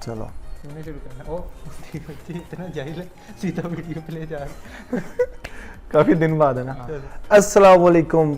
चलो तुमने शुरू करना। ओ इतना जाहिल है, सीधा वीडियो प्ले जा रहा है। काफी दिन बाद है ना। अस्सलाम वालेकुम,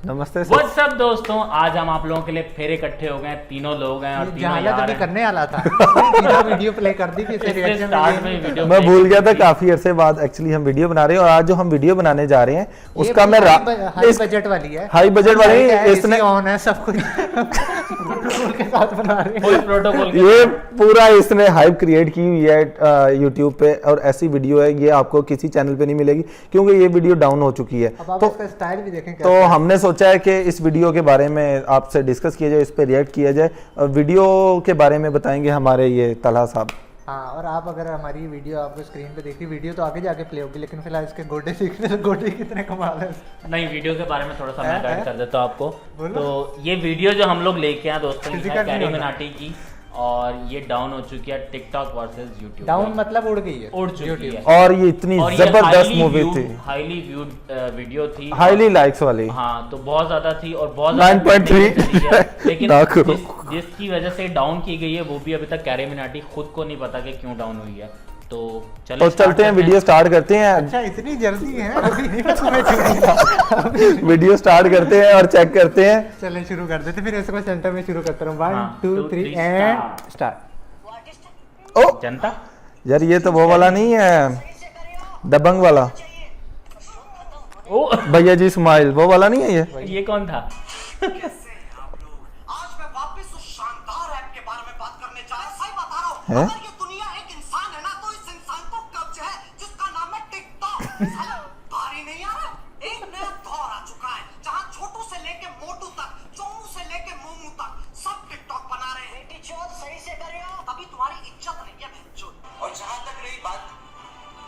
नमस्ते सर। व्हाट्स अप दोस्तों, आज हम आप लोगों के लिए फिर इकट्ठे हो गए हैं। तीनों लोग हैं और तीनों यार अभी हैं। करने वाला था, सीधा वीडियो प्ले कर दी थी। स्टार्ट में वीडियो मैं भूल गया था, काफी अरसे बाद एक्चुअली हम वीडियो बना रहे हैं। और आज जो हम वीडियो बनाने जा रहे हैं उसका मैं हाई बजट वाली है, हाई बजट वाली इसने ऑन है सब कुछ प्रोटोकॉल के साथ बना रहे हैं। फुल प्रोटोकॉल ये पूरा इसने हाइप क्रिएट की हुई है यूट्यूब पे, और ऐसी वीडियो है ये आपको किसी चैनल पे नहीं मिलेगी क्योंकि ये वीडियो डाउन हो चुकी है। अब आप इसका स्टाइल भी देखें। तो हमने सोचा है कि इस वीडियो के बारे में आपसे डिस्कस किया जाए, इस पे रिएक्ट किया जाए। और वीडियो के बारे में बताएंगे हमारे ये तलहा साहब। हाँ, और आप अगर हमारी वीडियो आपको स्क्रीन पे देखी, वीडियो तो आगे जाके प्ले होगी, लेकिन फिलहाल इसके गोडे सीखने से गोडे कितने कमाल है। नहीं, वीडियो के बारे में थोड़ा सा मैं गाइड कर देता हूँ आपको। बोलो। तो ये वीडियो जो हम लोग लेके आए दोस्तों, Physical ये है नहीं कैरी होना। मिनाटी की, और ये डाउन हो चुकी है टिकटॉक वर्सेस यूट्यूब। डाउन मतलब उड़ गई है, उड़ चुकी है। और ये इतनी और ये जबरदस्त मूवी थी, हाईली व्यूड वीडियो थी, हाईली लाइक्स वाली। हाँ, तो बहुत ज्यादा थी और बहुत 9.3 लेकिन ना करो। जिसकी वजह से डाउन की गई है वो भी अभी तक कैरी मिनाटी खुद को नहीं पता कि क्यों डाउन हुई है। तो तो चलते हैं, वीडियो स्टार्ट करते हैं। अच्छा इतनी जल्दी है, अभी नहीं तुम्हें छोड़ूंगा। वीडियो स्टार्ट करते हैं और चेक करते हैं। चलें शुरू कर देते, फिर इसको सेंटर में शुरू करता हूँ। 1 हाँ, 2 2, 3 3 एंड स्टार्ट। ओ जनता यार, ये तो वो वाला नहीं है, दबंग वाला। ओ भैया जी स्माइल, वो वाला नहीं है ये कौन था? कैसे हैं आप लोग? आज मैं वापस उस शानदार ऐप के बारे में बात करने जा रहा हूं। सही बता रहा हूं, हैं? अगर ये दुनिया एक इंसान है ना, तो इस इंसान को कब्ज है जिसका नाम है टिकटॉक। साला बारी नहीं आ रहा, एक नया दौर आ चुका है जहां छोटू से लेके मोटू तक, चोमू से लेके मोमू तक सब टिकटॉक बना रहे हैं। इज्जत सही से करियो, तभी तुम्हारी इज्जत नहीं है बहनचोद। और जहां तक रही बात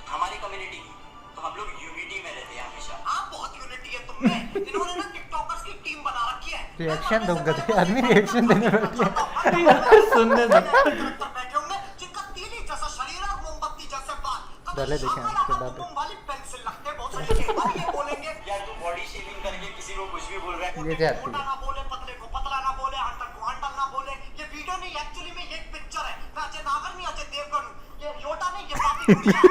हमारी कम्युनिटी की, तो हम लोग यूनिटी में रहते हैं हमेशा। आप बहुत यूनिटी है तुम में। इन्होंने ना टिकटॉकर्स की टीम बना रखी है। रिएक्शन दो गधे आदमी, रिएक्शन देने बैठे हैं। सुनने दो। बैठे होंगे जिनका तीली जैसा शरीर और मोमबत्ती जैसे बाल, पहले देखें इसके बाद। तुम वाली पेंसिल लगते बहुत सही है। और ये बोलेंगे यार तू बॉडी शेविंग करके किसी को कुछ भी बोल रहा है, ये मोटे जाती को मोटा है। ना बोले, पतले को पतला ना बोले, हंटर को हंटर ना बोले। ये वीडियो नहीं, एक्चुअली में ये एक पिक्चर है। मैं अजय नागर नहीं, अजय देवगन हूं। ये योटा नहीं, ये बाकी दुनिया है।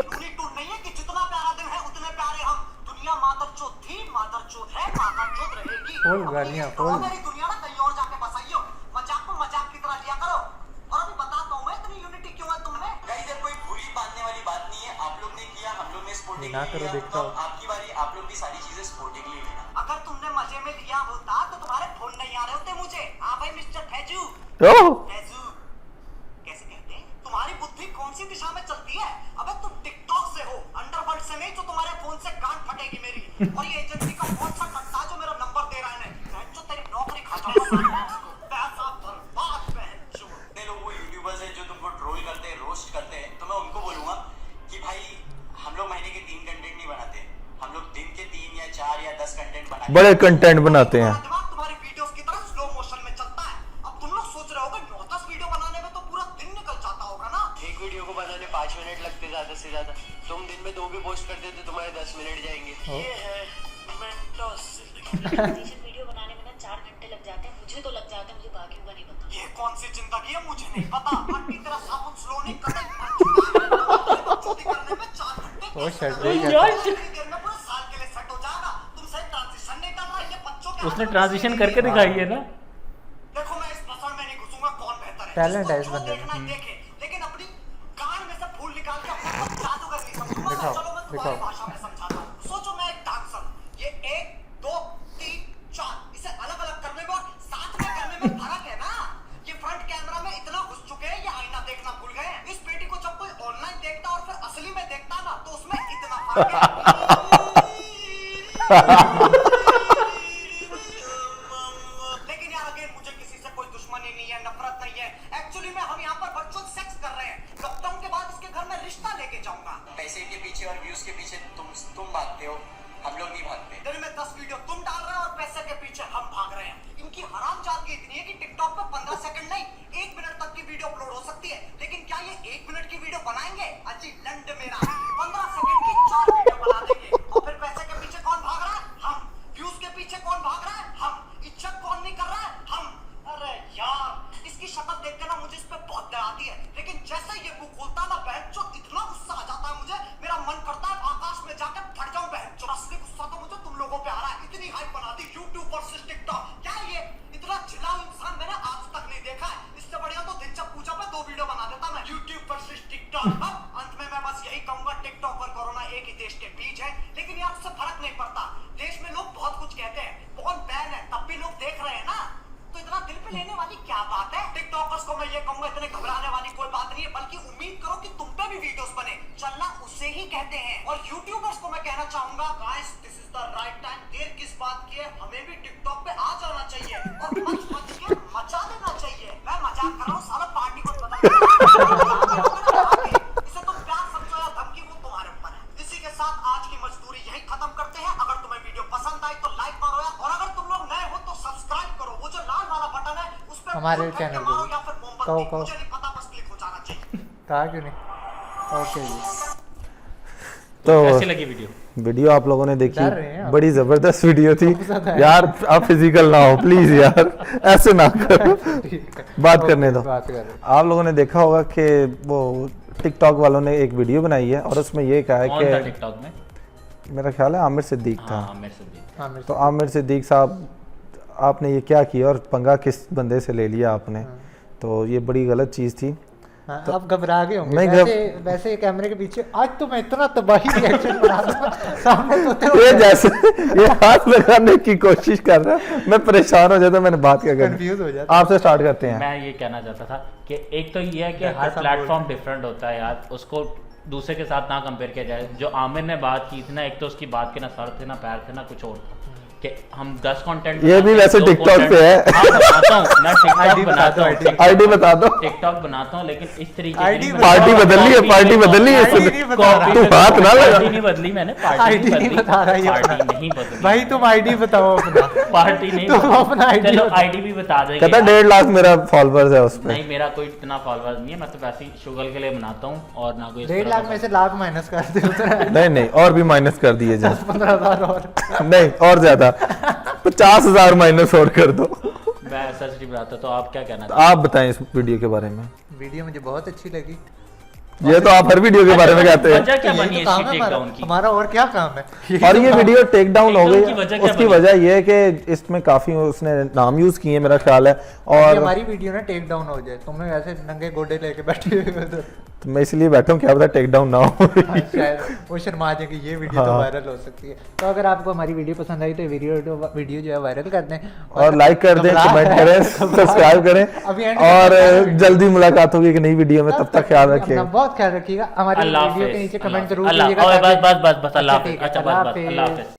टूनी टून नहीं है कि जितना प्यारा दिन है उतने प्यारे हम। दुनिया मादरचोद थी, मादरचोद है, मादरचोद रहेगी। फुल गालियां, फुल। मेरी दुनिया ना कहीं और जाके बसाइयो। मजाक को मजाक की तरह लिया करो। और अभी बताता हूं मैं इतनी यूनिटी क्यों है तुम में। गाइस, कोई बुरी बांधने वाली बात नहीं है। आप लोग ने किया, हम लोग ने स्पोर्टिंग ना करो, किया, देखता तो हूं। आपकी बारी, आप लोग भी सारी चीजें स्पोर्टिंगली लेना। अगर तुमने मजे में लिया होता तो तुम्हारे फोन नहीं आ रहे होते मुझे। हाँ भाई मिस्टर फैजू, ओह फैजू कैसे कहते हैं? तुम्हारी बुद्धि कौन सी दिशा में चलती है? अबे तुम टिकटॉक से हो, अंडरवर्ल्ड से नहीं, जो तुम्हारे फोन से गांड फटेगी मेरी। और ये एजेंसी का कौन सा कट्टा जो मेरा नंबर दे रहा है ना, जो तेरी नौकरी खा जाऊंगा। पैसा बर्बाद बहनचोद। इतने लोग वो यूट्यूबर्स हैं जो तुमको ट्रोल करते हैं, रोस्ट करते हैं, तो मैं उनको बोलूंगा कि भाई हम लोग महीने के 3 कंटेंट नहीं बनाते, हम लोग दिन के 3 या 4 या 10 कंटेंट बनाते हैं। बड़े कंटेंट बनाते हैं। दिमाग तुम्हारी वीडियोस की तरह स्लो मोशन में चलता है। अब तुम लोग सोच रहे होगे 9-10 वीडियो बनाने में तो पूरा दिन निकल जाता होगा ना। एक वीडियो को बनाने 5 मिनट लगते ज्यादा से ज्यादा। तुम दिन में 2 भी पोस्ट करते तो तुम्हारे 10 मिनट जाएंगे। ये है मेंटोस। वीडियो बनाने में ना 4 घंटे लग जाते हैं, मुझे तो लग जाते हैं, मुझे बाकियों का नहीं पता। ये कौन सी जिंदगी है मुझे नहीं पता। हड्डी तेरा साबुन स्लो नहीं करने मर चुका है। चोरी करने में 4 घंटे ओ कैसे शट, लगे? ये यार, इतनी देर में पूरे साल के लिए सेट हो जाएगा। तुमसे ट्रांजिशन नहीं कर रहा, ये बच्चों के उसने हाथ में ट्रांजिशन नहीं करके है। दिखाई है ना। देखो मैं इस भाषण में नहीं घुसूंगा कौन बेहतर है। Talent है इस जिसको जो बंदे में। देखना है देखे, लेकिन अपनी कान में से फूल निकाल के अपने को जादूगर नहीं समझूंगा। दिखाओ, चलो मैं तुम्हारी दिखाओ। भाषा में समझाता हूं। सोचो मैं एक डांसर हूं। ये 1 2 3 4 इसे अलग-अलग करने में और साथ में करने में फर्क है ना। ये फ्रंट कैमरा में इतना घुस चुके हैं, ये आईना देखना भूल गए हैं। इस पेटी को जब कोई ऑनलाइन देखता और फिर असली में देखता ना, तो उसमें इतना फर्क है। लेकिन यार अगेन मुझे किसी से कोई दुश्मनी नहीं है, नफरत नहीं है। एक्चुअली में हम यहाँ पर वर्चुअल सेक्स कर रहे हैं। लॉकडाउन के बाद इसके घर में रिश्ता लेके जाऊंगा। पैसे के पीछे और व्यूज के पीछे तुम भागते हो, हम लोग नहीं भागते। दिन में 10 वीडियो तुम डाल रहे हो और पैसे के पीछे हम भाग रहे हैं। इनकी हरामजादगी इतनी है कि टिकटॉक पे 15 सेकंड नहीं 1 मिनट तक की वीडियो अपलोड हो सकती है। लेकिन क्या ये 1 मिनट की वीडियो बनाएंगे? अजी लंड मेरा 15 सेकंड की 4 वीडियो बना देंगे। और फिर पैसे के पीछे कौन भाग रहा है? हम। व्यूज के पीछे कौन भाग रहा है? हम। इज्जत कौन नहीं कर रहा है? हम। अरे यार इसकी शक्ल देख के ना मुझे इस पे बहुत दया टिकटॉक। अंत में मैं बस यही कहूंगा, टिकटॉक और कोरोना एक ही देश के बीच है, लेकिन यार उससे फर्क नहीं पड़ता। देश में लोग बहुत कुछ कहते हैं, फोन बैन है, तब भी लोग देख रहे हैं ना, तो इतना दिल पे लेने वाली क्या बात है। टिकटॉकर्स को मैं ये कहूंगा, इतने घबराने वाली कोई बात नहीं है, बल्कि उम्मीद करो कि तुम पे भी वीडियोस बने, चलना उससे ही कहते हैं। और यूट्यूबर्स को मैं कहना चाहूंगा, guys this is the right time, देर किस बात की है, हमें भी टिकटॉक पे आ जाना चाहिए और मच मच के मचा देना चाहिए। मैं मजाक कर रहा हूँ, साला पार्टी को बता इसे तुम प्यार समझो या धमकी, वो तुम्हारे ऊपर है। इसी के साथ आज की मजदूरी यही खत्म करते हैं। अगर तुम्हें वीडियो पसंद आई तो लाइक मारो यार, और अगर तुम लोग नए हो तो सब्सक्राइब करो, वो जो लाल वाला बटन है उस पर हमारे क्लिक करके चैनल मारो पे या फिर कहो, मोमबत्ती, कहो। मुझे नहीं पता, बस क्लिक हो जाना चाहिए। कहा क्यों नहीं? ओके जी। तो कैसी लगी वीडियो? वीडियो आप लोगों ने डर रहे हैं देखी, आप। बड़ी जबरदस्त वीडियो थी बहुत ज़्यादा है। यार। आप फिजिकल ना हो प्लीज यार, ऐसे ना करो, बात करने दो। बात कर। आप लोगों ने देखा होगा कि वो टिकटॉक वालों ने एक वीडियो बनाई है और उसमें ये कहा है कौन था कि टिकटॉक में? मेरा ख्याल है आमिर सिद्दीक था। हाँ मेरे से भी। हाँ मेरे तो आमिर सिद्दीक साहब, आपने ये क्या किया और पंगा किस बंदे से ले लिया आपने, तो ये बड़ी गलत चीज़ थी। हाँ, आप घबरा गए होंगे। नहीं, वैसे कैमरे के पीछे आज तो मैं इतना तबाही रिएक्शन बना दूंगा, सामने तो ये जैसे ये हाथ लगाने की कोशिश कर रहा है, मैं परेशान हो जाता, मैंने बात क्या करनी। कंफ्यूज हो जाता। आपसे स्टार्ट करते हैं। मैं ये कहना चाहता था कि एक तो ये है कि हाँ, हर सब प्लेटफॉर्म डिफरेंट होता है यार, उसको दूसरे के साथ ना कंपेयर किया जाए। जो आमिर ने बात की थी ना, एक तो उसकी बात के ना सर थे ना पैर थे ना कुछ और था, कि हम 10 कंटेंट ये भी वैसे TikTok पे है। बनाता हूँ मैं, टिकटॉक बनाता हूँ, आईडी बता दो। टिकटॉक बनाता हूँ, लेकिन इस तरीके ID की नहीं पार्टी बनाता। बदल ली है, पार्टी बदल ली है ID नहीं इसमें। बता रहा। तू हाथ ना लगा। पार्टी नहीं बदली मैंने, पार्टी आईडी नहीं बता रहा ये पार्टी अपना। नहीं बदली भाई तुम आईडी बताओ अपना। पार्टी नहीं तुम बदली। अपना ID चलो बताओ। आईडी भी बता देंगे कहता यार। 1.5 लाख मेरा फॉलोअर्स है उस पे। नहीं मेरा कोई इतना फॉलोअर्स नहीं है, मैं तो वैसे ही शुगल के लिए बनाता हूँ और ना कोई इस 1.5 तरह लाख का- में से लाख माइनस कर दे उतना। नहीं नहीं, और भी माइनस कर दिए जाए। 15,000 और। नहीं और ज्यादा, 50,000 माइनस और कर दो। मैं सच नहीं बनाता, तो आप क्या कहना चाहते आप बताएं इस वीडियो के बारे में। वीडियो मुझे बहुत अच्छी लगी। ये तो आप हर वीडियो के बारे में कहते हैं। वजह क्या यही बनी तो है काम इसकी है टेक हमारा। डाउन की? हमारा और क्या काम है? यही और तो ये काम- वीडियो टेक डाउन हो Takedown गई, की वजह क्या उसकी बनी? वजह ये है कि इसमें काफी उसने नाम यूज किए मेरा ख्याल है। ये और हमारी वीडियो ना टेक डाउन हो जाए, तुम्हें वैसे नंगे गोडे लेके बैठे हुए हो तो तो मैं इसलिए बैठा हूँ, क्या पता टेक डाउन ना हो। शायद वो शर्मा जाए कि ये वीडियो तो हाँ। वायरल हो सकती है। तो अगर आपको हमारी वीडियो पसंद आई तो वीडियो जो है वायरल कर दें और लाइक कर दें, घबरा कमेंट है, करें, घबरा सब्सक्राइब है। करें अभी end और तक जल्दी मुलाकात होगी एक नई वीडियो में। तब तक ख्याल अपना रखिएगा। बहुत ख्याल रखिएगा। हमारी अल्लाह वीडियो के हाफिज़, नीचे अल्लाह कमेंट जरूर अल्लाह कीजिएगा बस ताकि- बस बस बस अल्लाह अच्छा, ठीक हाफिज़। है, अच्छा बस बस अल्लाह हाफिज़।